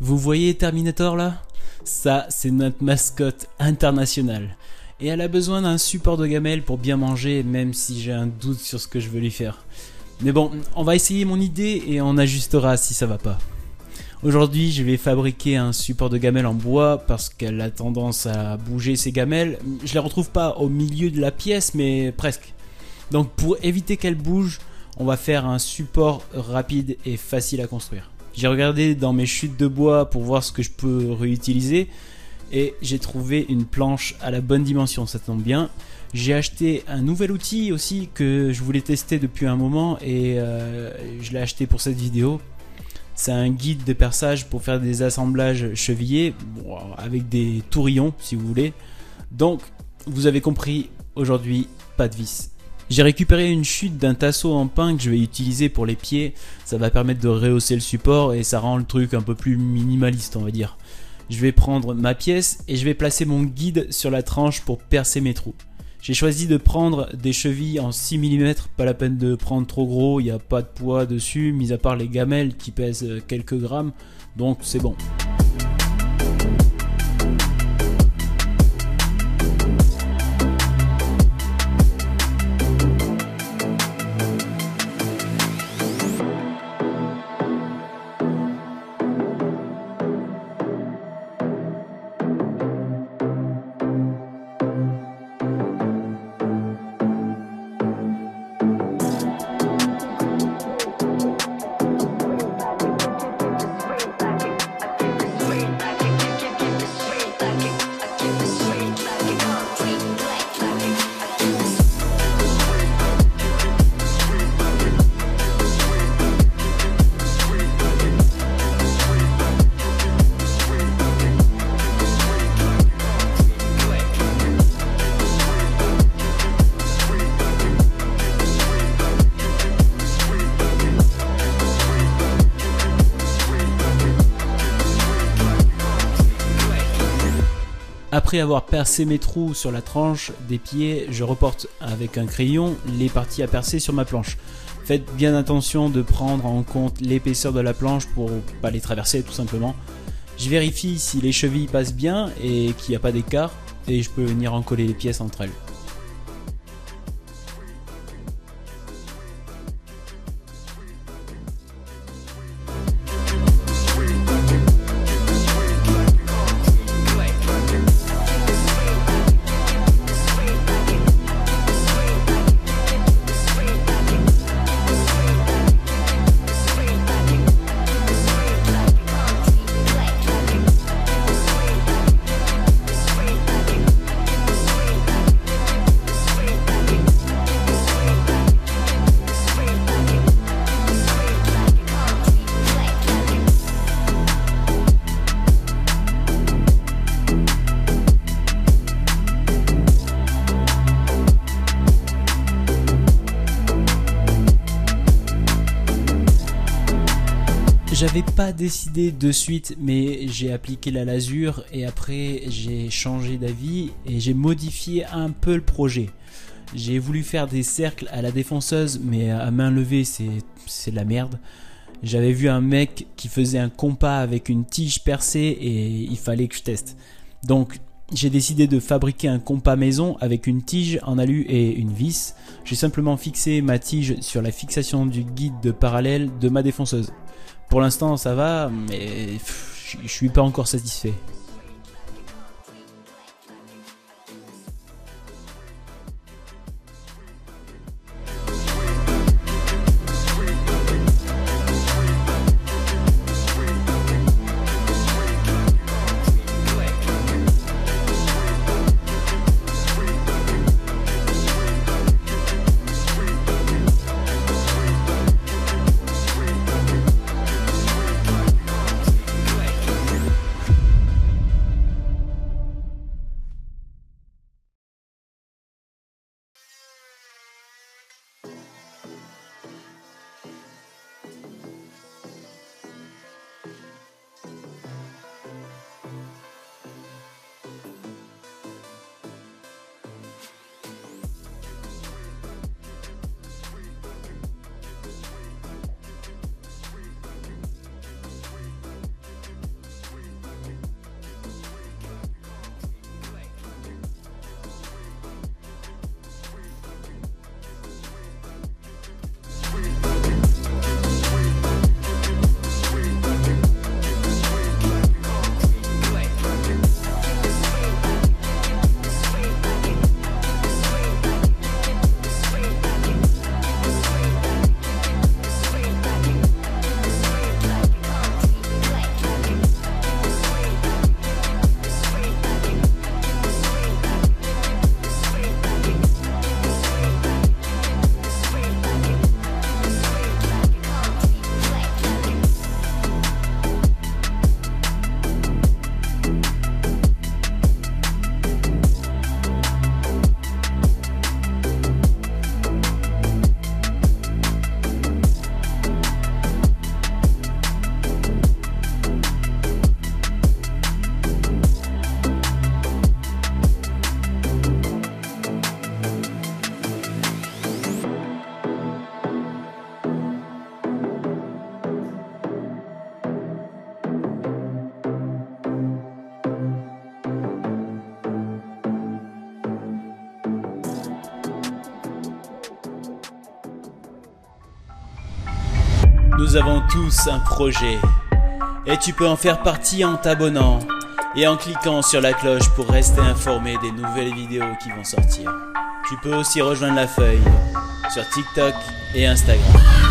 Vous voyez Terminator là? Ça, c'est notre mascotte internationale. Et elle a besoin d'un support de gamelle pour bien manger, même si j'ai un doute sur ce que je veux lui faire. Mais bon, on va essayer mon idée et on ajustera si ça va pas. Aujourd'hui, je vais fabriquer un support de gamelle en bois parce qu'elle a tendance à bouger ses gamelles. Je les retrouve pas au milieu de la pièce, mais presque. Donc pour éviter qu'elle bouge, on va faire un support rapide et facile à construire. J'ai regardé dans mes chutes de bois pour voir ce que je peux réutiliser et j'ai trouvé une planche à la bonne dimension, ça tombe bien. J'ai acheté un nouvel outil aussi que je voulais tester depuis un moment et je l'ai acheté pour cette vidéo. C'est un guide de perçage pour faire des assemblages chevillés, bon, avec des tourillons si vous voulez. Donc vous avez compris, aujourd'hui pas de vis. J'ai récupéré une chute d'un tasseau en pin que je vais utiliser pour les pieds. Ça va permettre de rehausser le support et ça rend le truc un peu plus minimaliste, on va dire. Je vais prendre ma pièce et je vais placer mon guide sur la tranche pour percer mes trous. J'ai choisi de prendre des chevilles en 6 mm, pas la peine de prendre trop gros, il n'y a pas de poids dessus, mis à part les gamelles qui pèsent quelques grammes, donc c'est bon. Après avoir percé mes trous sur la tranche des pieds, je reporte avec un crayon les parties à percer sur ma planche. Faites bien attention de prendre en compte l'épaisseur de la planche pour pas les traverser tout simplement. Je vérifie si les chevilles passent bien et qu'il n'y a pas d'écart et je peux venir encoller les pièces entre elles. J'avais pas décidé de suite, mais j'ai appliqué la lasure et après j'ai changé d'avis et j'ai modifié un peu le projet. J'ai voulu faire des cercles à la défonceuse, mais à main levée c'est de la merde. J'avais vu un mec qui faisait un compas avec une tige percée et il fallait que je teste. Donc j'ai décidé de fabriquer un compas maison avec une tige en alu et une vis. J'ai simplement fixé ma tige sur la fixation du guide de parallèle de ma défonceuse. Pour l'instant ça va, mais je suis pas encore satisfait. Nous avons tous un projet et tu peux en faire partie en t'abonnant et en cliquant sur la cloche pour rester informé des nouvelles vidéos qui vont sortir. Tu peux aussi rejoindre la feuille sur TikTok et Instagram.